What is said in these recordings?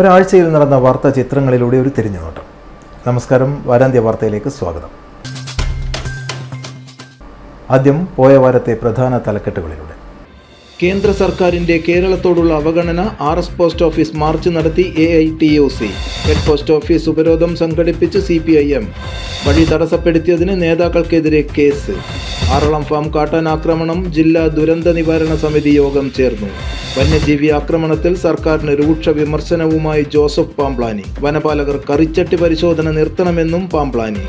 ഒരാഴ്ചയിൽ നടന്ന വാർത്താ ചിത്രങ്ങളിലൂടെ ഒരു തിരിഞ്ഞുനോട്ടം. നമസ്കാരം, വാരാന്ത്യ വാർത്തയിലേക്ക് സ്വാഗതം. ആദ്യം പോയ വാരത്തെ പ്രധാന തലക്കെട്ടുകളിലൂടെ. കേന്ദ്ര സർക്കാരിന്റെ കേരളത്തോടുള്ള അവഗണന. RS പോസ്റ്റ് ഓഫീസ് മാർച്ച് നടത്തി AITUC. ഹെഡ് പോസ്റ്റ് ഓഫീസ് ഉപരോധം സംഘടിപ്പിച്ച് CPIM. വഴി തടസ്സപ്പെടുത്തിയതിന് നേതാക്കൾക്കെതിരെ കേസ്. ആറളം ഫാം കാട്ടാനാക്രമണം. ജില്ലാ ദുരന്ത നിവാരണ സമിതി യോഗം ചേർന്നു. വന്യജീവി ആക്രമണത്തിൽ സർക്കാരിന് രൂക്ഷ വിമർശനവുമായി ജോസഫ് പാംപ്ലാനി. വനപാലകർ കറിച്ചട്ടി പരിശോധന നിർത്തണമെന്നും പാംപ്ലാനി.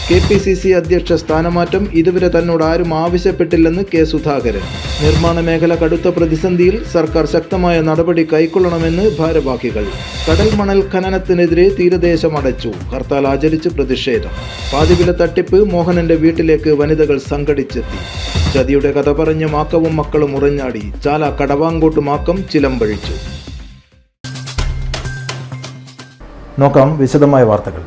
KPCC അധ്യക്ഷ സ്ഥാനമാറ്റം ഇതുവരെ തന്നോട് ആരും ആവശ്യപ്പെട്ടില്ലെന്ന് K. സുധാകരൻ. നിർമ്മാണ മേഖല കടുത്ത പ്രതിസന്ധിയിൽ, സർക്കാർ ശക്തമായ നടപടി കൈക്കൊള്ളണമെന്ന് ഭാരവാഹികൾ. കടൽ മണൽ ഖനനത്തിനെതിരെ തീരദേശം അടച്ചു. ഹർത്താൽ ആചരിച്ച് പ്രതിഷേധം. പാതിവില തട്ടിപ്പ്. മോഹനന്റെ വീട്ടിലേക്ക് വനിതകൾ സംഘടിച്ചെത്തി. ചതിയുടെ കഥ പറഞ്ഞ് മാക്കവും മക്കളും ഉറഞ്ഞാടി. ചാല കടവാങ്കോട്ട് മാക്കം ചിലമ്പഴിച്ചു. നോക്കാം വിശദമായ വാർത്തകൾ.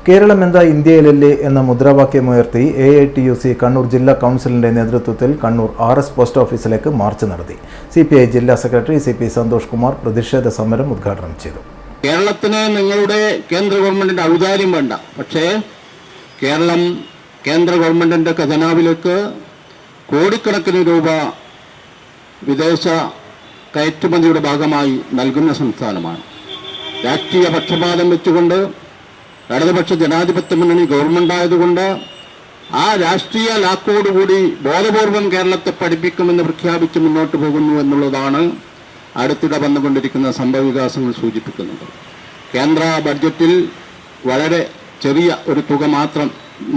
കേരളം എന്താ ഇന്ത്യയിലല്ലേ എന്ന മുദ്രാവാക്യമുയർത്തി AITUC കണ്ണൂർ ജില്ലാ കൗൺസിലിന്റെ നേതൃത്വത്തിൽ കണ്ണൂർ RS പോസ്റ്റ് ഓഫീസിലേക്ക് മാർച്ച് നടത്തി. CPI ജില്ലാ സെക്രട്ടറി CP സന്തോഷ് കുമാർ പ്രതിഷേധ സമരം ഉദ്ഘാടനം ചെയ്തു. കേരളത്തിന് നിങ്ങളുടെ കേന്ദ്ര ഗവൺമെന്റിന്റെ ഔദാര്യം വേണ്ട, പക്ഷേ കേരളം കേന്ദ്ര ഗവൺമെന്റിന്റെ ഖജനാവിലേക്ക് കോടിക്കണക്കിന് രൂപ വിദേശ കയറ്റുമതിയുടെ ഭാഗമായി നൽകുന്ന സംസ്ഥാനമാണ്. രാഷ്ട്രീയ പക്ഷപാതം വെച്ചുകൊണ്ട് ഇടതുപക്ഷ ജനാധിപത്യ മുന്നണി ഗവൺമെന്റ് ആയതുകൊണ്ട് ആ രാഷ്ട്രീയ ലാക്കോടുകൂടി ബോധപൂർവം കേരളത്തെ പഠിപ്പിക്കുമെന്ന് പ്രഖ്യാപിച്ച് മുന്നോട്ട് പോകുന്നു എന്നുള്ളതാണ് അടുത്തിടെ വന്നുകൊണ്ടിരിക്കുന്ന സംഭവവികാസങ്ങൾ സൂചിപ്പിക്കുന്നത്. കേന്ദ്ര ബഡ്ജറ്റിൽ വളരെ ചെറിയ ഒരു തുക മാത്രം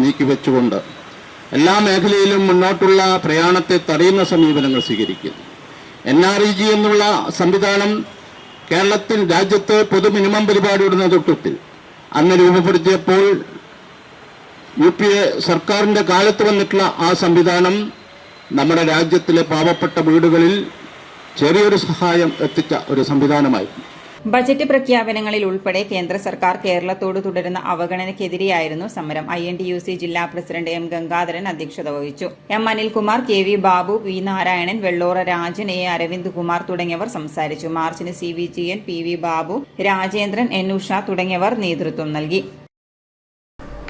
നീക്കിവെച്ചുകൊണ്ട് എല്ലാ മേഖലയിലും മുന്നോട്ടുള്ള പ്രയാണത്തെ തടയുന്ന സമീപനങ്ങൾ സ്വീകരിക്കുന്നു. NREG എന്നുള്ള സംവിധാനം കേരളത്തിൽ രാജ്യത്ത് പൊതു മിനിമം പരിപാടിയുടെ നേതൃത്വത്തിൽ അന്ന് രൂപപ്പെടുത്തിയപ്പോൾ UPA സർക്കാരിന്റെ കാലത്ത് വന്നിട്ടുള്ള ആ സംവിധാനം നമ്മുടെ രാജ്യത്തിലെ പാവപ്പെട്ട വീടുകളിൽ ചെറിയൊരു സഹായം എത്തിച്ച ഒരു സംവിധാനമായിരുന്നു. ബജറ്റ് പ്രഖ്യാപനങ്ങളിൽ ഉൾപ്പെടെ കേന്ദ്ര സർക്കാർ കേരളത്തോട് തുടരുന്ന അവഗണനയ്ക്കെതിരെയായിരുന്നു സമരം. INTUC ജില്ലാ പ്രസിഡന്റ് M. ഗംഗാധരൻ അധ്യക്ഷത വഹിച്ചു. M. Anilkumar, KV Babu, V. Narayanan, Vellora Rajan, A. Aravind Kumar തുടങ്ങിയവർ സംസാരിച്ചു. മാർച്ചിന് CVGN, PV Babu, Rajendran, N. Usha തുടങ്ങിയവർ നേതൃത്വം നൽകി.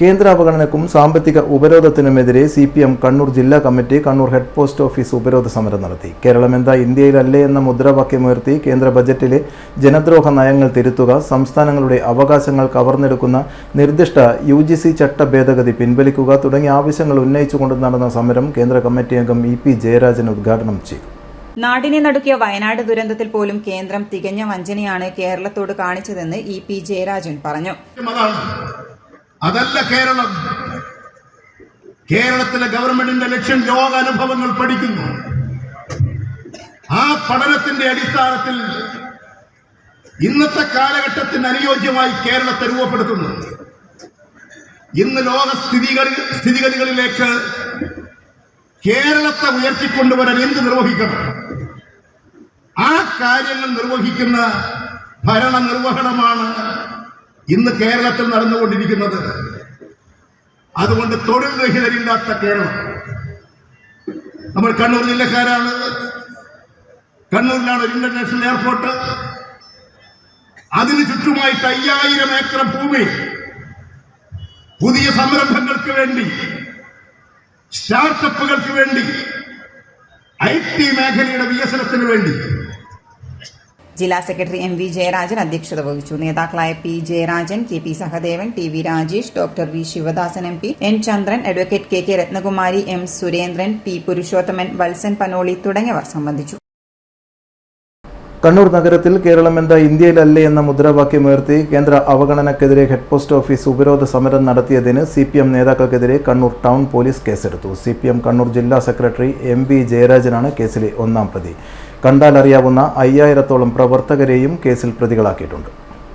കേന്ദ്ര അവഗണനക്കും സാമ്പത്തിക ഉപരോധത്തിനുമെതിരെ CPM കണ്ണൂർ ജില്ലാ committee Kannur head post office ഉപരോധ സമരം നടത്തി. കേരളം എന്താ ഇന്ത്യയിലല്ലേ എന്ന മുദ്രാവാക്യമുയർത്തി കേന്ദ്ര ബജറ്റിലെ ജനദ്രോഹ നയങ്ങൾ തിരുത്തുക, സംസ്ഥാനങ്ങളുടെ അവകാശങ്ങൾ കവർന്നെടുക്കുന്ന നിർദ്ദിഷ്ട UGC ചട്ട ഭേദഗതി പിൻവലിക്കുക തുടങ്ങിയ ആവശ്യങ്ങൾ ഉന്നയിച്ചുകൊണ്ട് നടന്ന സമരം കേന്ദ്ര കമ്മിറ്റി അംഗം EP ജയരാജൻ ഉദ്ഘാടനം ചെയ്തു. നാടിനെ നടുക്കിയ വയനാട് ദുരന്തത്തിൽ പോലും കേന്ദ്രം തികഞ്ഞ വഞ്ചനയാണ് കേരളത്തോട് കാണിച്ചതെന്ന് EP ജയരാജൻ പറഞ്ഞു. അതല്ല കേരളം. കേരളത്തിലെ ഗവൺമെന്റിന്റെ ലക്ഷ്യം ലോകാനുഭവങ്ങൾ പഠിക്കുന്നു. ആ പഠനത്തിന്റെ അടിസ്ഥാനത്തിൽ ഇന്നത്തെ കാലഘട്ടത്തിന് അനുയോജ്യമായി കേരളത്തെ രൂപപ്പെടുത്തുന്നു. ഇന്ന് ലോക സ്ഥിതിഗതികളിലേക്ക് കേരളത്തെ ഉയർത്തിക്കൊണ്ടുവരാൻ എന്ത് നിർവഹിക്കണം? ആ കാര്യങ്ങൾ നിർവഹിക്കുന്ന ഭരണ നിർവഹണമാണ് ഇന്ന് കേരളത്തിൽ നടന്നുകൊണ്ടിരിക്കുന്നത്. അതുകൊണ്ട് തൊഴിൽ രഹിതരില്ലാത്ത കേരളം. നമ്മൾ കണ്ണൂർ ജില്ലക്കാരാണ്. കണ്ണൂരിലാണ് ഒരു ഇന്റർനാഷണൽ എയർപോർട്ട്. അതിന് ചുറ്റുമായിട്ട് 5000 ഏക്കർ ഭൂമി പുതിയ സംരംഭങ്ങൾക്ക് വേണ്ടി, സ്റ്റാർട്ടപ്പുകൾക്ക് വേണ്ടി, IT മേഖലയുടെ വികസനത്തിന് വേണ്ടി. ജില്ലാ സെക്രട്ടറി MV ജയരാജൻ അധ്യക്ഷത വഹിച്ചു. നേതാക്കളായ P. Jayarajan, KP Sahadevan, TV Rajesh, Dr. V. Sivadasan MP, N. Chandran, advocate KK Rathnakumari, M. Surendran, P. Purushothaman, Valsan Panoli തുടങ്ങിയവർ സംബന്ധിച്ചു. കണ്ണൂർ നഗരത്തിൽ കേരളം എന്താ ഇന്ത്യയിലല്ലേ എന്ന മുദ്രാവാക്യമുയർത്തി കേന്ദ്ര അവഗണനക്കെതിരെ ഹെഡ് പോസ്റ്റ് ഓഫീസ് ഉപരോധ സമരം നടത്തിയതിന് CPM നേതാക്കൾക്കെതിരെ കണ്ണൂർ ടൗൺ പോലീസ് കേസെടുത്തു. CPM കണ്ണൂർ ജില്ലാ സെക്രട്ടറി MV ജയരാജനാണ് കേസിലെ ഒന്നാം പ്രതി. കണ്ടാലറിയാവുന്ന 5000-ഓളം പ്രവർത്തകരെയും കേസിൽ പ്രതികളാക്കിയിട്ടുണ്ട്.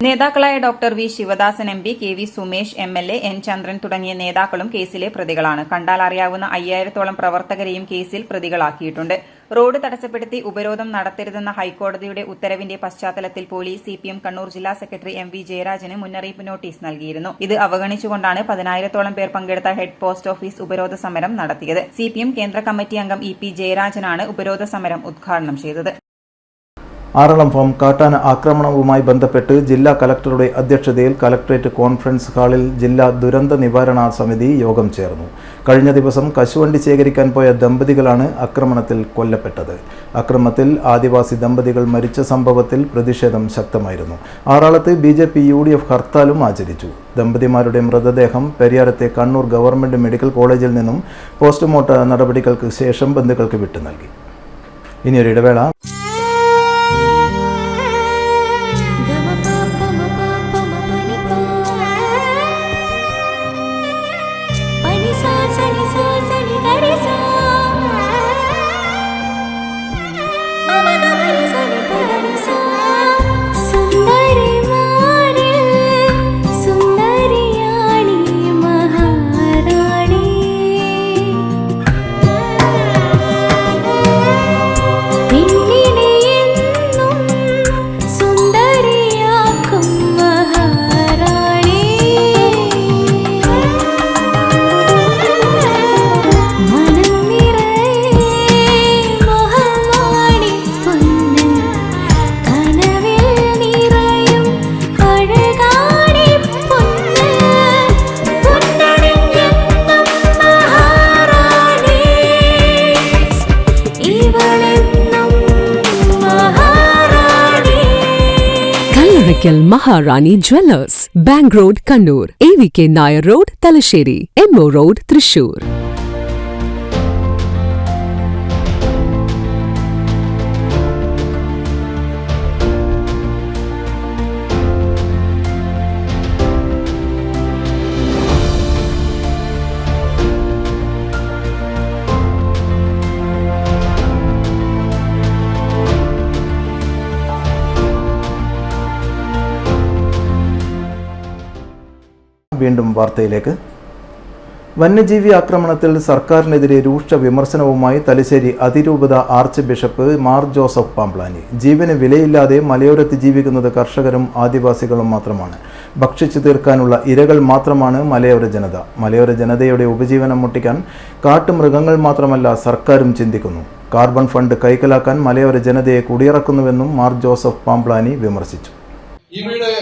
നേതാക്കളായ doctor V Sivadasan M P, K V Sumesh MLA, N Chandran തുടങ്ങിയ നേതാക്കളും കേസിലെ പ്രതികളാണ്. കണ്ടാൽ അറിയാവുന്ന 5000-ഓളം പ്രവർത്തകരെയും കേസിൽ പ്രതികളാക്കിയിട്ടുണ്ട്. റോഡ് തടസ്സപ്പെടുത്തി ഉപരോധം നടത്തരുതെന്ന ഹൈക്കോടതിയുടെ ഉത്തരവിന്റെ പശ്ചാത്തലത്തിൽ പോലീസ് CPM കണ്ണൂർ ജില്ലാ സെക്രട്ടറി MV ജയരാജന് മുന്നറിയിപ്പ് നോട്ടീസ് നൽകിയിരുന്നു. ഇത് അവഗണിച്ചുകൊണ്ടാണ് 10000-ഓളം പേർ പങ്കെടുത്ത ഹെഡ് പോസ്റ്റ് ഓഫീസ് ഉപരോധ സമരം നടത്തിയത്. CPM കേന്ദ്ര കമ്മിറ്റി അംഗം EP ജയരാജനാണ് ഉപരോധ സമരം ഉദ്ഘാടനം ചെയ്തത്. ആറളം ഫാം കാട്ടാന ആക്രമണവുമായി ബന്ധപ്പെട്ട് ജില്ലാ കലക്ടറുടെ അധ്യക്ഷതയിൽ കലക്ട്രേറ്റ് കോൺഫറൻസ് ഹാളിൽ ജില്ലാ ദുരന്ത നിവാരണ സമിതി യോഗം ചേർന്നു. കഴിഞ്ഞ ദിവസം കശുവണ്ടി ശേഖരിക്കാൻ പോയ ദമ്പതികളാണ് ആക്രമണത്തിൽ കൊല്ലപ്പെട്ടത്. അക്രമത്തിൽ ആദിവാസി ദമ്പതികൾ മരിച്ച സംഭവത്തിൽ പ്രതിഷേധം ശക്തമായിരുന്നു. ആറാളത്ത് BJP UDF ഹർത്താലും ആചരിച്ചു. ദമ്പതിമാരുടെ മൃതദേഹം പെരിയാരത്തെ കണ്ണൂർ ഗവൺമെന്റ് മെഡിക്കൽ കോളേജിൽ നിന്നും പോസ്റ്റ്മോർട്ടം നടപടികൾക്ക് ശേഷം ബന്ധുക്കൾക്ക് വിട്ടു നൽകി. ഇനിയൊരു ഇടവേള. Maharani Jewellers, Bank Road, Kannur, AVK Nair Road, Talasheri, MO Road, Thrissur. വീണ്ടും വാർത്തയിലേക്ക്. വന്യജീവി ആക്രമണത്തിൽ സർക്കാരിനെതിരെ രൂക്ഷ വിമർശനവുമായി തലശ്ശേരി അതിരൂപത arch bishop Mar Joseph Pamplany. ജീവന് വിലയില്ലാതെ മലയോരത്ത് ജീവിക്കുന്നത് കർഷകരും ആദിവാസികളും മാത്രമാണ്. ഭക്ഷിച്ചു തീർക്കാനുള്ള ഇരകൾ മാത്രമാണ് മലയോര ജനത. മലയോര ജനതയുടെ ഉപജീവനം മുട്ടിക്കാൻ കാട്ടുമൃഗങ്ങൾ മാത്രമല്ല സർക്കാരും ചിന്തിക്കുന്നു. കാർബൺ ഫണ്ട് കൈക്കലാക്കാൻ മലയോര ജനതയെ കുടിയിറക്കുന്നുവെന്നും മാർ ജോസഫ് പാംപ്ലാനി വിമർശിച്ചു. ഇവിടെ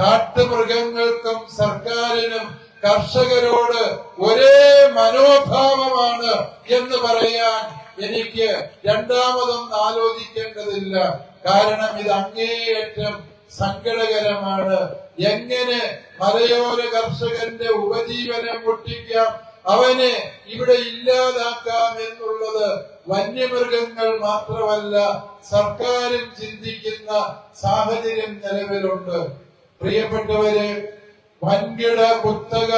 കാട്ടുമൃഗങ്ങൾക്കും സർക്കാരിനും കർഷകരോട് ഒരേ മനോഭാവമാണ് എന്ന് പറയാൻ എനിക്ക് രണ്ടാമതൊന്നും ആലോചിക്കേണ്ടതില്ല. കാരണം ഇത് അങ്ങേയറ്റം സങ്കടകരമാണ്. എങ്ങനെ മലയോര കർഷകന്റെ ഉപജീവനം മുട്ടിക്കാം, അവനെ ഇവിടെ ഇല്ലാതാക്കാം എന്നുള്ളത് വന്യമൃഗങ്ങൾ മാത്രമല്ല സർക്കാരും ചിന്തിക്കുന്ന സാഹചര്യം നിലവിലുണ്ട്. പ്രിയപ്പെട്ടവരെ, വൻകിട കുത്തക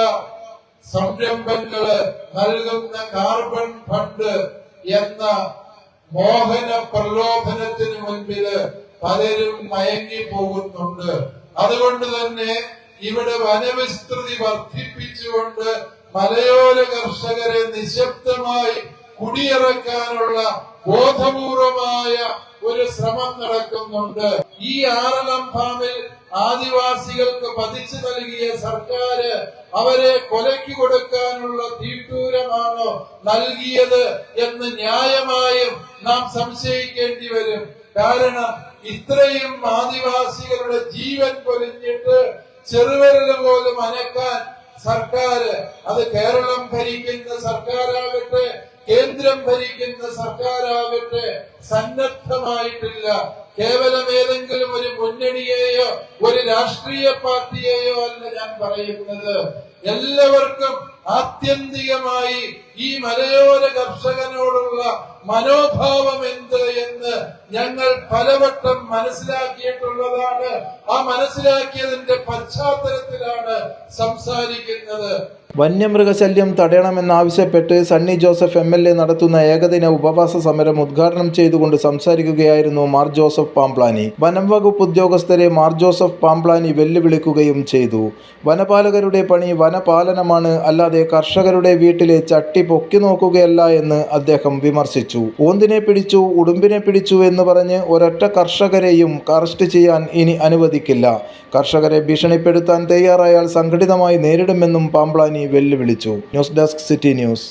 സംരംഭങ്ങള് നൽകുന്ന കാർബൺ ഫണ്ട് എന്ന മോഹന പ്രലോഭനത്തിന് മുൻപില് പലരും മയങ്ങിപ്പോകുന്നുണ്ട്. അതുകൊണ്ട് തന്നെ ഇവിടെ വനവിസ്തൃതി വർദ്ധിപ്പിച്ചുകൊണ്ട് മലയോര കർഷകരെ നിശബ്ദമായി കുടിയിറക്കാനുള്ള ബോധപൂർവമായ ഒരു ശ്രമം നടക്കുന്നുണ്ട്. ഈ ആറളം ഫാമിൽ ആദിവാസികൾക്ക് പതിച്ചു നൽകിയ സർക്കാർ അവരെ കൊലയ്ക്ക് കൊടുക്കാനുള്ള തീട്ടൂരമാണോ നൽകിയത് എന്ന് ന്യായമായും നാം സംശയിക്കേണ്ടി വരും. കാരണം ഇത്രയും ആദിവാസികളുടെ ജീവൻ പൊലിഞ്ഞിട്ട് ചെറുവിരൽ പോലും അനക്കാൻ സർക്കാർ, അത് കേരളം ഭരിക്കുന്ന സർക്കാരാകട്ടെ കേന്ദ്രം ഭരിക്കുന്ന സർക്കാരാകട്ടെ സന്നദ്ധമായിട്ടില്ല. കേവലം ഏതെങ്കിലും ഒരു മുന്നണിയെയോ ഒരു രാഷ്ട്രീയ പാർട്ടിയെയോ അല്ല ഞാൻ പറയുന്നത്. എല്ലാവർക്കും ആത്യന്തികമായി ഈ മലയോര കർഷകനോടുള്ള മനോഭാവം എന്ത് എന്ന് ഞങ്ങൾ പലവട്ടം മനസ്സിലാക്കിയിട്ടുള്ളതാണ്. ആ മനസ്സിലാക്കിയതിന്റെ പശ്ചാത്തലത്തിലാണ് സംസാരിക്കുന്നത്. വന്യമൃഗശല്യം തടയണമെന്നാവശ്യപ്പെട്ട് സണ്ണി ജോസഫ് MLA നടത്തുന്ന ഏകദിന ഉപവാസ സമരം ഉദ്ഘാടനം ചെയ്തുകൊണ്ട് സംസാരിക്കുകയായിരുന്നു മാർ ജോസഫ് പാംപ്ലാനി. വനം വകുപ്പ് ഉദ്യോഗസ്ഥരെ മാർ ജോസഫ് പാംപ്ലാനി വെല്ലുവിളിക്കുകയും ചെയ്തു. വനപാലകരുടെ പണി വനപാലനമാണ്, അല്ലാതെ കർഷകരുടെ വീട്ടിലെ ചട്ടി പൊക്കി നോക്കുകയല്ല എന്ന് അദ്ദേഹം വിമർശിച്ചു. ഓന്തിനെ പിടിച്ചു, ഉടുമ്പിനെ പിടിച്ചു എന്ന് പറഞ്ഞ് ഒരൊറ്റ കർഷകരെയും അറസ്റ്റ് ചെയ്യാൻ ഇനി അനുവദിക്കില്ല. കർഷകരെ ഭീഷണിപ്പെടുത്താൻ തയ്യാറായാൽ സംഘടിതമായി നേരിടുമെന്നും പാംപ്ലാനി വെല്ലുവിളിച്ചു. News desk city news.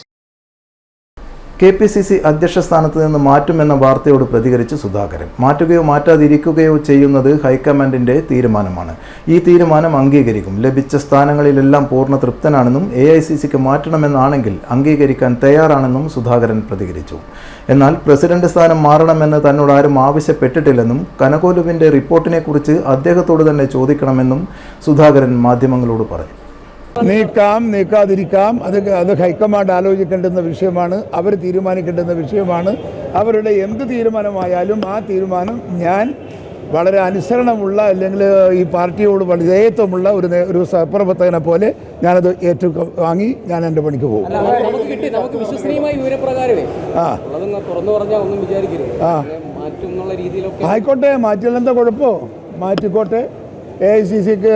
KPCC അധ്യക്ഷ സ്ഥാനത്ത് നിന്ന് മാറ്റുമെന്ന വാർത്തയോട് പ്രതികരിച്ച് സുധാകരൻ. മാറ്റുകയോ മാറ്റാതിരിക്കുകയോ ചെയ്യുന്നത് ഹൈക്കമാൻഡിന്റെ തീരുമാനമാണ്. ഈ തീരുമാനം അംഗീകരിക്കും. ലഭിച്ച സ്ഥാനങ്ങളിലെല്ലാം പൂർണ്ണ തൃപ്തനാണെന്നും AICCക്ക് മാറ്റണമെന്നാണെങ്കിൽ അംഗീകരിക്കാൻ തയ്യാറാണെന്നും സുധാകരൻ പ്രതികരിച്ചു. എന്നാൽ പ്രസിഡന്റ് സ്ഥാനം മാറണമെന്ന് തന്നോട് ആരും ആവശ്യപ്പെട്ടിട്ടില്ലെന്നും കനകോലുവിന്റെ റിപ്പോർട്ടിനെക്കുറിച്ച് അദ്ദേഹത്തോട് തന്നെ ചോദിക്കണമെന്നും സുധാകരൻ മാധ്യമങ്ങളോട് പറഞ്ഞു. നീക്കാം നീക്കാതിരിക്കാം, അത് ഹൈക്കമാൻഡ് ആലോചിക്കേണ്ടുന്ന വിഷയമാണ്, അവർ തീരുമാനിക്കേണ്ടുന്ന വിഷയമാണ്. അവരുടെ എന്ത് തീരുമാനമായാലും ആ തീരുമാനം ഞാൻ വളരെ അനുസരണമുള്ള, അല്ലെങ്കിൽ ഈ പാർട്ടിയോട് വിധേയത്വമുള്ള ഒരു സഹപ്രവർത്തകനെ പോലെ ഞാനത് വാങ്ങി ഞാൻ എൻ്റെ പണിക്ക് പോകും. ആയിക്കോട്ടെ, മാറ്റിയാൽ എന്താ കുഴപ്പമോ? മാറ്റിക്കോട്ടെ. AICCക്ക്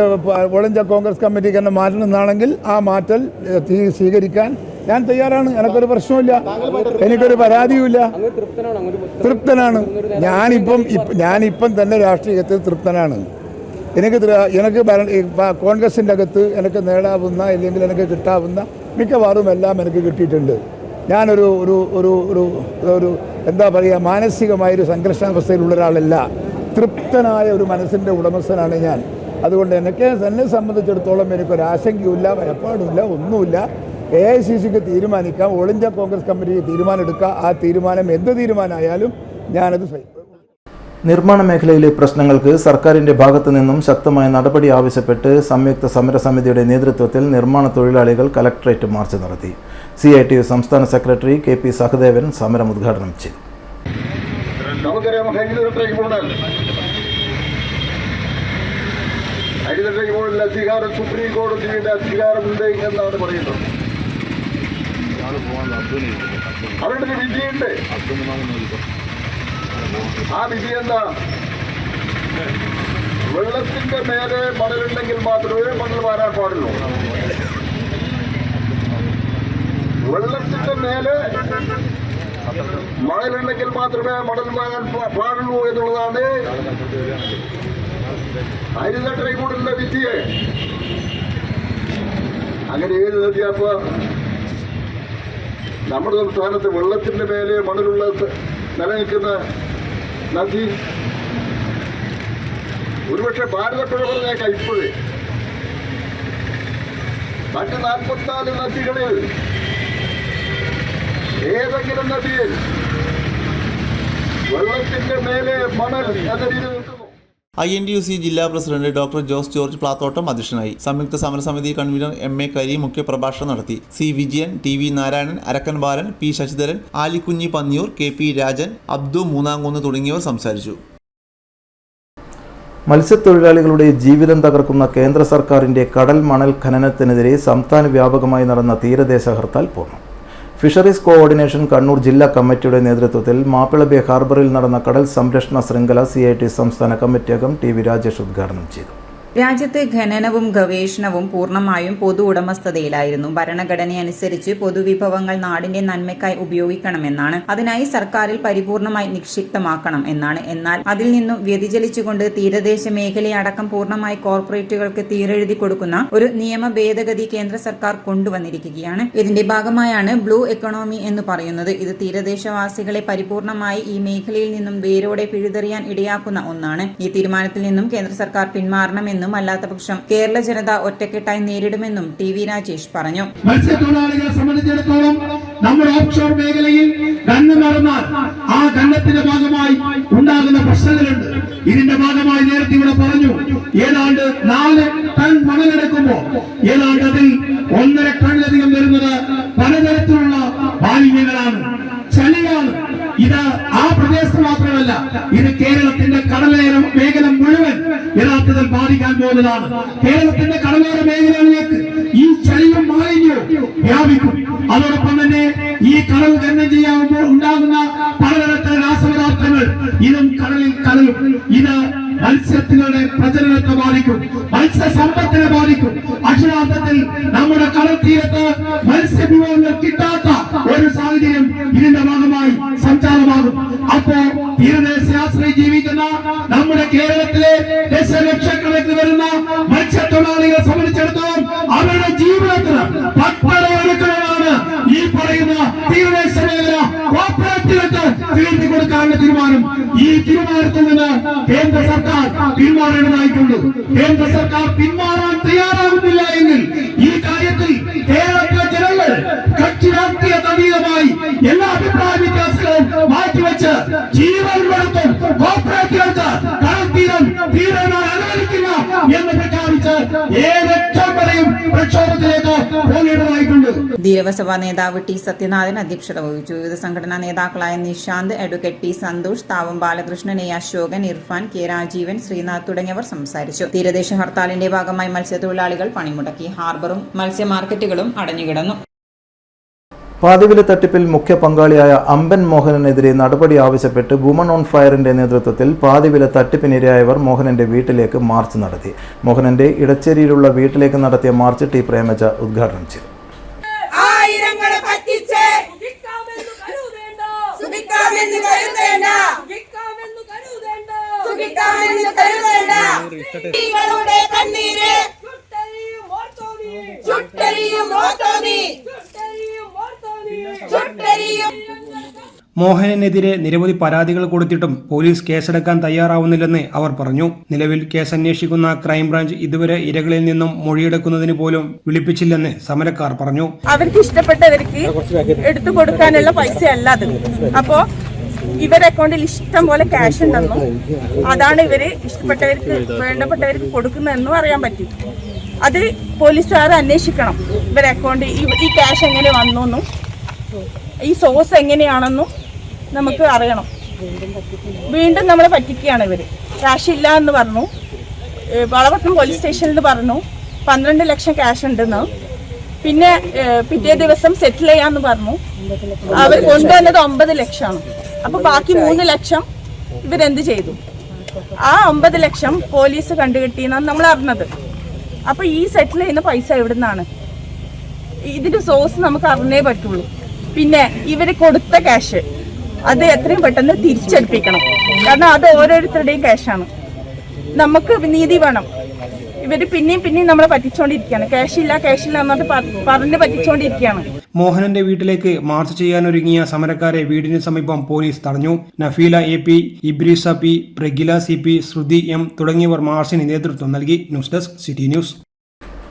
ഓൾ ഇന്ത്യ കോൺഗ്രസ് കമ്മിറ്റിക്ക് എന്നെ മാറ്റണമെന്നാണെങ്കിൽ ആ മാറ്റൽ സ്വീകരിക്കാൻ ഞാൻ തയ്യാറാണ്. എനിക്കൊരു പ്രശ്നമില്ല, എനിക്കൊരു പരാതിയുമില്ല. തൃപ്തനാണ്. ഞാനിപ്പം തന്നെ രാഷ്ട്രീയത്തിൽ തൃപ്തനാണ്. എനിക്ക് കോൺഗ്രസിൻ്റെ അകത്ത് എനിക്ക് നേടാവുന്ന, അല്ലെങ്കിൽ എനിക്ക് കിട്ടാവുന്ന മിക്കവാറും എല്ലാം എനിക്ക് കിട്ടിയിട്ടുണ്ട്. ഞാനൊരു ഒരു ഒരു ഒരു എന്താ പറയുക, മാനസികമായൊരു സംഘർഷാവസ്ഥയിലുള്ള ഒരാളല്ല. തൃപ്തനായ ഒരു മനസ്സിൻ്റെ ഉടമസ്ഥനാണ് ഞാൻ. അതുകൊണ്ട് എന്നെ സംബന്ധിച്ചിടത്തോളം എനിക്കൊരാശങ്കയുമില്ല, ഭയപ്പാടുമില്ല, ഒന്നുമില്ല. AICCക്ക് തീരുമാനിക്കാം, ഓൾ ഇന്ത്യ കോൺഗ്രസ് കമ്മിറ്റിക്ക് തീരുമാനമെടുക്കുക. ആ തീരുമാനം എന്ത് തീരുമാനമായാലും ഞാനത് നിർമ്മാണ മേഖലയിലെ പ്രശ്നങ്ങൾക്ക് സർക്കാരിന്റെ ഭാഗത്തു നിന്നും ശക്തമായ നടപടി ആവശ്യപ്പെട്ട് സംയുക്ത സമരസമിതിയുടെ നേതൃത്വത്തിൽ നിർമ്മാണ തൊഴിലാളികൾ കലക്ടറേറ്റ് മാർച്ച് നടത്തി. CITU സംസ്ഥാന സെക്രട്ടറി KP സഹദേവൻ സമരം ഉദ്ഘാടനം ചെയ്തു. നമുക്കറിയാം, ഹരിതട്രേക്ക് ബോർഡിന്റെ അധികാരം സുപ്രീം കോടതിയുടെ അധികാരമുണ്ട് എന്നാണ് പറയുന്നത്. അവരുടെ ഒരു വിധിയുണ്ട്. ആ വിധി എന്താ? വെള്ളത്തിന്റെ മേലെ മണലുണ്ടെങ്കിൽ മാത്രമേ മണൽ വാരാൻ പാടുള്ളൂ. വെള്ളത്തിന്റെ മേലെ മണലുണ്ടെങ്കിൽ മാത്രമേ മണൽ വാങ്ങാൻ പാടുള്ളൂ എന്നുള്ളതാണ് ഹരിത ട്രൈബ്യൂണലിന്റെ വിധിയെ. അങ്ങനെ ഏത് നദിയാപ്പ? നമ്മുടെ സംസ്ഥാനത്ത് വെള്ളത്തിന്റെ മേലെ മണലുള്ള നിലനിൽക്കുന്ന നദി ഒരുപക്ഷെ ഭാരതപ്പുഴ പറഞ്ഞേക്കാം. ഇപ്പോഴേ മറ്റ് 44 നദികളിൽ ഏതെങ്കിലും നദിയിൽ വെള്ളത്തിന്റെ മേലെ മണൽ എന്ന രീതി നിൽക്കുന്നു. INTUC ജില്ലാ president doctor Jose George Plathottam അധ്യക്ഷനായി. സംയുക്ത സമരസമിതി കൺവീനർ MA കരീം മുഖ്യപ്രഭാഷണം നടത്തി. C വിജയൻ, TV നാരായണൻ, അരക്കൻ ബാലൻ, P ശശിധരൻ, ആലിക്കുഞ്ഞി പന്നിയൂർ, KP രാജൻ, അബ്ദു മൂന്നാംകുന്ന് തുടങ്ങിയവർ സംസാരിച്ചു. മത്സ്യത്തൊഴിലാളികളുടെ ജീവിതം തകർക്കുന്ന കേന്ദ്ര സർക്കാരിന്റെ കടൽ മണൽ ഖനനത്തിനെതിരെ സംസ്ഥാന വ്യാപകമായി നടന്ന തീരദേശ ഹർത്താൽ പൂർണ്ണം. ഫിഷറീസ് കോഓർഡിനേഷൻ കണ്ണൂർ ജില്ലാ കമ്മിറ്റിയുടെ നേതൃത്വത്തിൽ മാപ്പിള ബേ ഹാർബറിൽ നടന്ന കടൽ സംരക്ഷണ ശൃംഖല CIT സംസ്ഥാന കമ്മിറ്റി അംഗം TV രാജേഷ് ഉദ്ഘാടനം ചെയ്തു. രാജ്യത്ത് ഖനനവും ഗവേഷണവും പൂർണ്ണമായും പൊതു ഉടമസ്ഥതയിലായിരുന്നു. ഭരണഘടനയനുസരിച്ച് പൊതുവിഭവങ്ങൾ നാടിന്റെ നന്മയ്ക്കായി ഉപയോഗിക്കണമെന്നാണ്. അതിനായി സർക്കാരിൽ പരിപൂർണമായി നിക്ഷിപ്തമാക്കണം എന്നാണ്. എന്നാൽ അതിൽ നിന്നും വ്യതിചലിച്ചുകൊണ്ട് തീരദേശ മേഖലയടക്കം പൂർണ്ണമായി കോർപ്പറേറ്റുകൾക്ക് തീരെഴുതി കൊടുക്കുന്ന ഒരു നിയമ ഭേദഗതി കേന്ദ്ര സർക്കാർ കൊണ്ടുവന്നിരിക്കുകയാണ്. ഇതിന്റെ ഭാഗമായാണ് ബ്ലൂ എക്കണോമി എന്ന് പറയുന്നത്. ഇത് തീരദേശവാസികളെ പരിപൂർണമായി ഈ മേഖലയിൽ നിന്നും വേരോടെ പിഴുതെറിയാൻ ഇടയാക്കുന്ന ഒന്നാണ്. ഈ തീരുമാനത്തിൽ നിന്നും കേന്ദ്ര സർക്കാർ പിന്മാറണമെന്ന് അല്ലാത്ത പക്ഷം കേരള ജനത ഒറ്റക്കെട്ടായി നേരിടുമെന്നും TV രാജേഷ് പറഞ്ഞു. മത്സ്യത്തൊഴിലാളികളെ സംബന്ധിച്ചിടത്തോളം നമ്മുടെ ഓഫ്ഷോർ മേഖലയിൽ ഖനനം നടന്നാൽ ആ ഖനനത്തിന്റെ ഭാഗമായി ഉണ്ടാകുന്ന പ്രശ്നങ്ങളുണ്ട്. ഇതിന്റെ ഭാഗമായി നേരത്തെ ഇവിടെ പറഞ്ഞു, ഏതാണ്ട് 4 ടൺ മണലെടുക്കുമ്പോൾ ഏതാണ്ട് അതിൽ 1.5 ടണ്ണിലധികം വരുന്നത് പലതരത്തിലുള്ള മാലിന്യങ്ങളാണ്, ചളിയാണ്. ഇത് ആ പ്രദേശത്ത് മാത്രമല്ല, ഇത് കേരളത്തിന്റെ കടലോര മേഖല മുഴുവൻ യഥാർത്ഥത്തിൽ ബാധിക്കാൻ പോകുന്നതാണ്. കേരളത്തിന്റെ കടലോര മേഖലകളിലേക്ക് ഈ ചളിയും മാലിന്യവും വ്യാപിക്കും. അതോടൊപ്പം തന്നെ ഈ കടൽ ഖനനം ചെയ്യാവുമ്പോൾ ഉണ്ടാകുന്ന പലതരത്തിലുള്ള രാസപദാർത്ഥങ്ങൾ ഇതും കടലിൽ കലരും. ഇത് മത്സ്യങ്ങളുടെ പ്രജനനത്തെ ബാധിക്കും, മത്സ്യസമ്പത്തിനെ ബാധിക്കും. അക്ഷരാർത്ഥത്തിൽ നമ്മുടെ കടൽ തീരത്ത് മത്സ്യവിഭവങ്ങൾ കിട്ടാത്ത ഒരു സാഹചര്യം ഇതിന്റെ ഭാഗമായി സംജാതമാകും. അപ്പോ തീരദേശാശ്രയി ജീവിക്കുന്ന നമ്മുടെ കേരളത്തിലെ ദശലക്ഷക്കണക്കിന് വരുന്ന മത്സ്യത്തൊഴിലാളികളെ സംബന്ധിച്ചിടത്തോളം അവരുടെ ജീവിതത്തിന് പട്ടണമാണ് ഈ പറയുന്ന തീരദേശ മേഖല ഏറ്റെടുക്കാനുള്ള തീരുമാനം, ഈ തീരുമാനത്തിൽ നിന്ന് കേന്ദ്ര സർക്കാർ പിന്മാറേണ്ടതായിട്ടുണ്ട്. കേന്ദ്ര സർക്കാർ പിന്മാറാൻ തയ്യാറാകുന്നില്ല എങ്കിൽ ഈ കാര്യത്തിൽ കേരളത്തിലെ ജനങ്ങൾ കക്ഷി രാഷ്ട്രീയതീതമായി എല്ലാ അഭിപ്രായ വ്യത്യാസങ്ങളും മാറ്റിവെച്ച് ജീവൻ കൊടുത്തും കോർപ്പറേറ്റുകൾക്ക് കടൽത്തീരം തീരമായി അനുവദിക്കില്ല എന്ന് പ്രഖ്യാപിച്ച് ഏതൊക്കെ വരെയും പ്രക്ഷോഭത്തിലേക്ക് പോകേണ്ടതായിട്ടുണ്ട്. ധീരവസഭ നേതാവ് ടി സത്യനാഥൻ അധ്യക്ഷത വഹിച്ചു. വിവിധ സംഘടനാ നേതാക്കളായ Nishanth, advocate P Santhosh, Thavam Balakrishnan, A Ashokan, Irfan, K Rajeevan, Sreenath തുടങ്ങിയവർ സംസാരിച്ചു. തീരദേശ ഹർത്താലിന്റെ ഭാഗമായി മത്സ്യത്തൊഴിലാളികൾ പണിമുടക്കി. ഹാർബറും മത്സ്യ മാർക്കറ്റുകളും അടഞ്ഞുകിടന്നു. പാതിവില തട്ടിപ്പിൽ മുഖ്യ പങ്കാളിയായ അമ്പൻ മോഹനനെതിരെ നടപടി ആവശ്യപ്പെട്ട് വുമൺ ഓൺ ഫയറിന്റെ നേതൃത്വത്തിൽ പാതിവില തട്ടിപ്പിനിരയായവർ മോഹനന്റെ വീട്ടിലേക്ക് മാർച്ച് നടത്തി. മോഹനന്റെ ഇടച്ചേരിയിലുള്ള വീട്ടിലേക്ക് നടത്തിയ മാർച്ച് ടി പ്രേമജ ഉദ്ഘാടനം ചെയ്തു. മോഹനെതിരെ നിരവധി പരാതികൾ കൊടുത്തിട്ടും പോലീസ് കേസെടുക്കാൻ തയ്യാറാവുന്നില്ലെന്ന് അവർ പറഞ്ഞു. നിലവിൽ കേസ് അന്വേഷിക്കുന്ന ക്രൈംബ്രാഞ്ച് ഇതുവരെ ഇരകളിൽ നിന്നും മൊഴിയെടുക്കുന്നതിന് പോലും വിളിപ്പിച്ചില്ലെന്ന് സമരക്കാർ പറഞ്ഞു. അവർക്ക് ഇഷ്ടപ്പെട്ടവർക്ക് എടുത്തു കൊടുക്കാനുള്ള പൈസ അല്ല അത്. അപ്പോ ഇവരുടെ അക്കൗണ്ടിൽ ഇഷ്ടം പോലെ ക്യാഷ് ഉണ്ടെന്നും അതാണ് ഇവര് ഇഷ്ടപ്പെട്ടവർക്ക് വേണ്ടപ്പെട്ടവർക്ക് കൊടുക്കുന്നതെന്നും അറിയാൻ പറ്റും. അത് പോലീസുകാർ അന്വേഷിക്കണം. ഇവരുടെ അക്കൗണ്ടിൽ ഈ ക്യാഷ് എങ്ങനെ വന്നെന്നും ഈ സോഴ്സ് എങ്ങനെയാണെന്നും നമുക്ക് അറിയണം. വീണ്ടും നമ്മളെ പറ്റിക്കുകയാണ് ഇവര്. ക്യാഷ് ഇല്ല എന്ന് പറഞ്ഞു. വളപട്ടണം പോലീസ് സ്റ്റേഷനിൽ പറഞ്ഞു 12 ലക്ഷം ക്യാഷ് ഉണ്ടെന്ന്. പിന്നെ പിറ്റേ ദിവസം സെറ്റിൽ ചെയ്യാന്ന് പറഞ്ഞു. അവർ കൊണ്ടുവന്നത് 9 ലക്ഷമാണ്. അപ്പൊ ബാക്കി 3 ലക്ഷം ഇവരെന്ത് ചെയ്തു? ആ 9 ലക്ഷം പോലീസ് കണ്ടുകിട്ടിയെന്നാണ് നമ്മൾ അറിഞ്ഞത്. അപ്പൊ ഈ സെറ്റിൽ ചെയ്യുന്ന പൈസ എവിടുന്നാണ്? ഇതിന്റെ സോഴ്സ് നമുക്ക് അറിഞ്ഞേ പറ്റുള്ളൂ. പിന്നെ ഇവര് കൊടുത്ത ക്യാഷ് അത് എത്രയും പെട്ടെന്ന് തിരിച്ചേൽപ്പിക്കണം. കാരണം അത് ഓരോരുത്തരുടെയും ക്യാഷാണ്. നമുക്ക് നീതി വേണം. ഇവര് പിന്നെയും നമ്മളെ പറ്റിച്ചോണ്ടിരിക്കുകയാണ്. ക്യാഷില്ല എന്നിട്ട് പറഞ്ഞ് പറ്റിച്ചോണ്ടിരിക്കുകയാണ്. മോഹനന്റെ വീട്ടിലേക്ക് മാർച്ച് ചെയ്യാനൊരുങ്ങിയ സമരക്കാരെ വീടിന് സമീപം പോലീസ് തടഞ്ഞു. നഫീല AP, ഇബ്രീസ P, പ്രഗില CP, ശ്രുതി M തുടങ്ങിയവർ മാർച്ചിന് നേതൃത്വം നൽകി. News desk city news.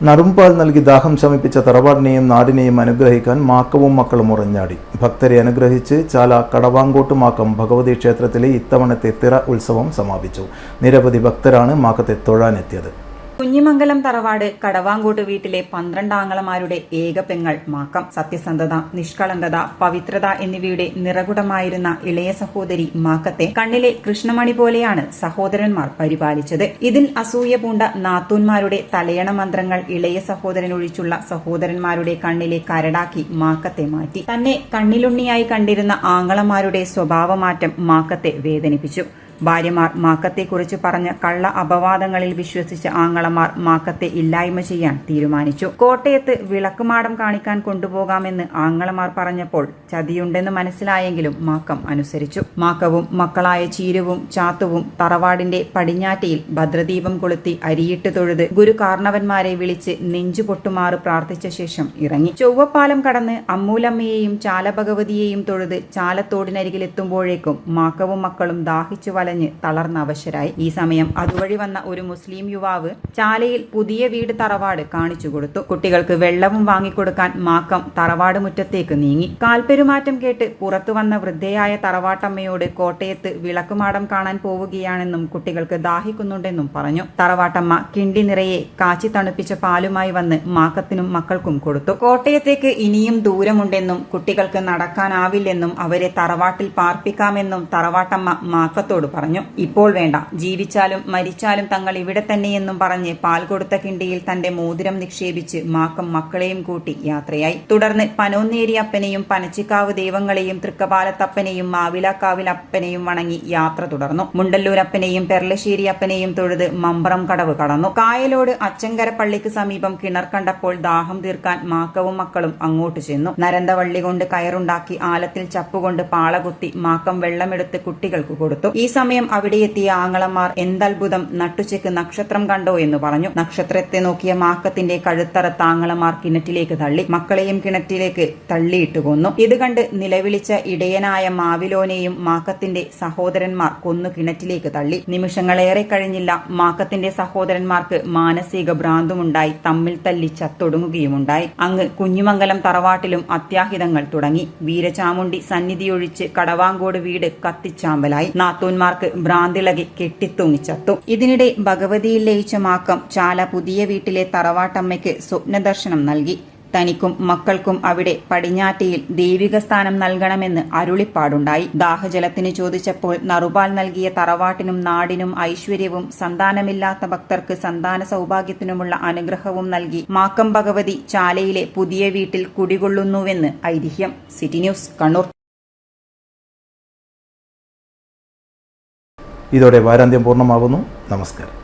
നറുംപാൽ നൽകി ദാഹം ശമിപ്പിച്ച തറവാടിനെയും നാടിനെയും അനുഗ്രഹിക്കാൻ മാക്കവും മക്കളും ഉറഞ്ഞാടി. ഭക്തരെ അനുഗ്രഹിച്ച് ചാല കടവാങ്കോട്ട് മാക്കം ഭഗവതി ക്ഷേത്രത്തിലെ ഇത്തവണത്തെ തിറ ഉത്സവം സമാപിച്ചു. നിരവധി ഭക്തരാണ് മാക്കത്തെ തൊഴാനെത്തിയത്. കുഞ്ഞിമംഗലം തറവാട് കടവാങ്കോട്ട് വീട്ടിലെ 12 ആങ്ങളമാരുടെ ഏക പെങ്ങൾ മാക്കം. സത്യസന്ധത, നിഷ്കളങ്കത, പവിത്രത എന്നിവയുടെ നിറകുടമായിരുന്ന ഇളയ സഹോദരി മാക്കത്തെ കണ്ണിലെ കൃഷ്ണമണി പോലെയാണ് സഹോദരന്മാർ പരിപാലിച്ചത്. ഇതിൽ അസൂയ പൂണ്ട നാത്തൂന്മാരുടെ തലയണ മന്ത്രങ്ങൾ ഇളയ സഹോദരനൊഴിച്ചുള്ള സഹോദരന്മാരുടെ കണ്ണിലെ കരടാക്കി മാക്കത്തെ മാറ്റി. തന്നെ കണ്ണിലുണ്ണിയായി കണ്ടിരുന്ന ആങ്ങളമാരുടെ സ്വഭാവമാറ്റം മാക്കത്തെ വേദനിപ്പിച്ചു. ഭാര്യമാർ മാക്കത്തെക്കുറിച്ച് പറഞ്ഞ കള്ള അപവാദങ്ങളിൽ വിശ്വസിച്ച ആങ്ങളമാർ മാക്കത്തെ ഇല്ലായ്മ ചെയ്യാൻ തീരുമാനിച്ചു. കോട്ടയത്ത് വിളക്കുമാടം കാണിക്കാൻ കൊണ്ടുപോകാമെന്ന് ആങ്ങളമാർ പറഞ്ഞപ്പോൾ ചതിയുണ്ടെന്ന് മനസ്സിലായെങ്കിലും മാക്കം അനുസരിച്ചു. മാക്കവും മക്കളായ ചീരുവും ചാത്തുവും തറവാടിന്റെ പടിഞ്ഞാറ്റയിൽ ഭദ്രദീപം കൊളുത്തി അരിയിട്ട് തൊഴുത് ഗുരു കാർണവന്മാരെ വിളിച്ച് നെഞ്ചുപൊട്ടുമാറ് പ്രാർത്ഥിച്ച ശേഷം ഇറങ്ങി. ചൊവ്വപ്പാലം കടന്ന് അമ്മൂലമ്മയെയും ചാലഭഗവതിയെയും തൊഴുത് ചാലത്തോടിനരികിലെത്തുമ്പോഴേക്കും മാക്കവും മക്കളും ദാഹിച്ചു വലഞ്ഞ് തളർന്ന അവശരായി. ഈ സമയം അതുവഴി വന്ന ഒരു മുസ്ലിം യുവാവ് ചാലയിൽ പുതിയ വീട് തറവാട് കാണിച്ചു കൊടുത്തു. കുട്ടികൾക്ക് വെള്ളവും വാങ്ങിക്കൊടുക്കാൻ മാക്കം തറവാട് മുറ്റത്തേക്ക് നീങ്ങി. കാൽപെരുമാറ്റം കേട്ട് പുറത്തു വന്ന വൃദ്ധയായ തറവാട്ടമ്മയോട് കോട്ടയത്ത് വിളക്കുമാടം കാണാൻ പോവുകയാണെന്നും കുട്ടികൾക്ക് ദാഹിക്കുന്നുണ്ടെന്നും പറഞ്ഞു. തറവാട്ടമ്മ കിണ്ടി നിറയെ കാച്ചി തണുപ്പിച്ച പാലുമായി വന്ന് മാക്കത്തിനും മക്കൾക്കും കൊടുത്തു. കോട്ടയത്തേക്ക് ഇനിയും ദൂരമുണ്ടെന്നും കുട്ടികൾക്ക് നടക്കാനാവില്ലെന്നും അവരെ തറവാട്ടിൽ പാർപ്പിക്കാമെന്നും തറവാട്ടമ്മ മാക്കത്തോട് പറഞ്ഞു. ഇപ്പോൾ വേണ്ട, ജീവിച്ചാലും മരിച്ചാലും തങ്ങൾ ഇവിടെ തന്നെയെന്നും പറഞ്ഞ് പാൽ കൊടുത്ത കിണ്ടിയിൽ തന്റെ മോതിരം നിക്ഷേപിച്ച് മാക്കം മക്കളെയും കൂട്ടി യാത്രയായി. തുടർന്ന് പനോന്നേരി അപ്പനെയും പനച്ചിക്കാവ് ദൈവങ്ങളെയും തൃക്കപാലത്തപ്പനെയും മാവിലാക്കാവിലപ്പനെയും വണങ്ങി യാത്ര തുടർന്നു. മുണ്ടല്ലൂരപ്പനെയും പെർലശ്ശേരി അപ്പനെയും തൊഴുത് മമ്പ്രം കടവ് കടന്നു. കായലോട് അച്ചങ്കര പള്ളിക്ക് സമീപം കിണർ കണ്ടപ്പോൾ ദാഹം തീർക്കാൻ മാക്കവും മക്കളും അങ്ങോട്ട് ചെന്നു. നരന്തവള്ളി കൊണ്ട് കയറുണ്ടാക്കി ആലത്തിൽ ചപ്പുകൊണ്ട് പാളകുത്തി മാക്കം വെള്ളമെടുത്ത് കുട്ടികൾക്ക് കൊടുത്തു. ഈ സമയം അവിടെയെത്തിയ ആങ്ങളമാർ എന്തത്ഭുതം നട്ടുച്ചയ്ക്ക് നക്ഷത്രം കണ്ടോ എന്ന് പറഞ്ഞു. നക്ഷത്രത്തെ നോക്കിയ മാക്കത്തിന്റെ കഴുത്തറത്ത ആങ്ങളമാർ കിണറ്റിലേക്ക് തള്ളി. മക്കളെയും കിണറ്റിലേക്ക് തള്ളിയിട്ട് കൊന്നു. ഇത് കണ്ട് നിലവിളിച്ച ഇടയനായ മാവിലോനെയും മാക്കത്തിന്റെ സഹോദരന്മാർ കൊന്നു കിണറ്റിലേക്ക് തള്ളി. നിമിഷങ്ങളേറെ കഴിഞ്ഞില്ല മാക്കത്തിന്റെ സഹോദരന്മാർക്ക് മാനസിക ഭ്രാന്തുമുണ്ടായി. തമ്മിൽ തല്ലി ചത്തൊടുങ്ങുകയുമുണ്ടായി. അങ്ങ് കുഞ്ഞുമംഗലം തറവാട്ടിലും അത്യാഹിതങ്ങൾ തുടങ്ങി. വീരചാമുണ്ടി സന്നിധിയൊഴിച്ച് കടവാങ്കോട് വീട് കത്തിച്ചാമ്പലായി. നാത്തൂന്മാർക്ക് ഭ്രാന്തിളകി കെട്ടിത്തൂങ്ങിച്ചത്തു. ഇതിനിടെ ഭഗവതിയിൽ ലയിച്ച മാക്കം ചാല പുതിയ വീട്ടിലെ തറവാട്ടമ്മയ്ക്ക് സ്വപ്നദർശനം നൽകി. തനിക്കും മക്കൾക്കും അവിടെ പടിഞ്ഞാറ്റയിൽ ദൈവിക സ്ഥാനം നൽകണമെന്ന് അരുളിപ്പാടുണ്ടായി. ദാഹജലത്തിന് ചോദിച്ചപ്പോൾ നറുപാൽ നൽകിയ തറവാട്ടിനും നാടിനും ഐശ്വര്യവും സന്താനമില്ലാത്ത ഭക്തർക്ക് സന്താന സൗഭാഗ്യത്തിനുമുള്ള അനുഗ്രഹവും നൽകി മാക്കം ഭഗവതി ചാലയിലെ പുതിയ വീട്ടിൽ കുടികൊള്ളുന്നുവെന്ന് ഐതിഹ്യം. City news, Kannur. ഇതോടെ വാരാന്ത്യം പൂർണ്ണമാകുന്നു. നമസ്കാരം.